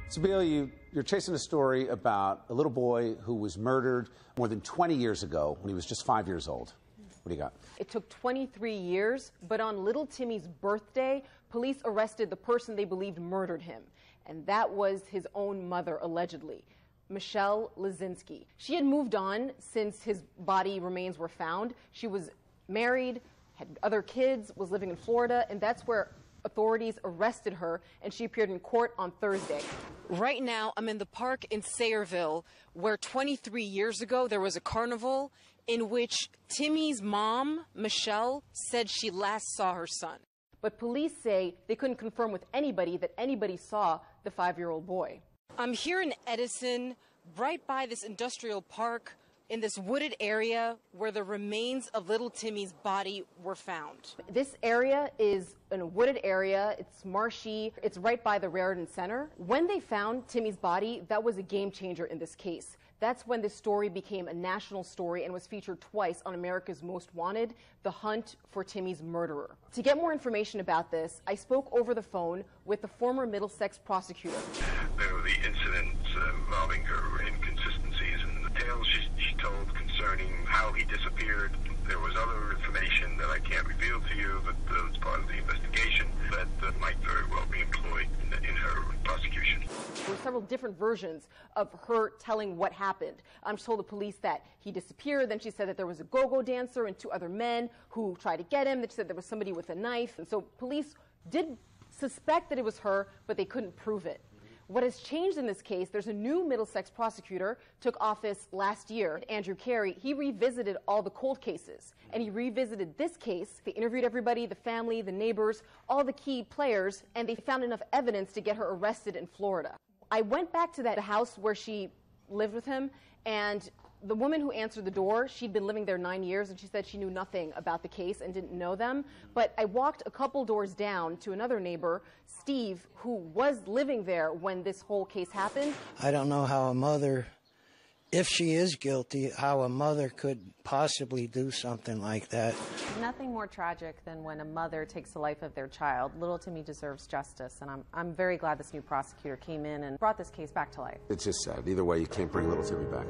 So, Bill, you're chasing a story about a little boy who was murdered more than 20 years ago when he was just 5 years old. What do you got? It took 23 years, but on little Timmy's birthday, police arrested the person they believed murdered him. And that was his own mother, allegedly, Michelle Lodzinski. She had moved on since his body remains were found. She was married, had other kids, was living in Florida, and that's where authorities arrested her, and she appeared in court on Thursday. Right now, I'm in the park in Sayreville, where 23 years ago there was a carnival in which Timmy's mom, Michelle, said she last saw her son. But police say they couldn't confirm with anybody that anybody saw the 5-year-old boy. I'm here in Edison, right by this industrial park, in this wooded area where the remains of little Timmy's body were found. This area is in a wooded area, it's marshy, it's right by the Raritan Center. When they found Timmy's body, that was a game changer in this case. That's when this story became a national story and was featured twice on America's Most Wanted, The Hunt for Timmy's Murderer. To get more information about this, I spoke over the phone with the former Middlesex prosecutor. There were the incidents involving her inconsistencies in the tales she told concerning how he disappeared. There was other information that I can't reveal to you, but was part of the investigation that might very well be employed in her prosecution. There were several different versions of her telling what happened. She told the police that he disappeared, then she said that there was a go-go dancer and 2 other men who tried to get him, then she said there was somebody with a knife. And so police did suspect that it was her, but they couldn't prove it. What has changed in this case, there's a new Middlesex prosecutor, took office last year, Andrew Carey. He revisited all the cold cases, and he revisited this case. They interviewed everybody, the family, the neighbors, all the key players, and they found enough evidence to get her arrested in Florida. I went back to that house where she lived with him, and the woman who answered the door, she'd been living there 9 years, and she said she knew nothing about the case and didn't know them. But I walked a couple doors down to another neighbor, Steve, who was living there when this whole case happened. I don't know how a mother, if she is guilty, how a mother could possibly do something like that. Nothing more tragic than when a mother takes the life of their child. Little Timmy deserves justice, and I'm very glad this new prosecutor came in and brought this case back to life. It's just sad. Either way, you can't bring little Timmy back.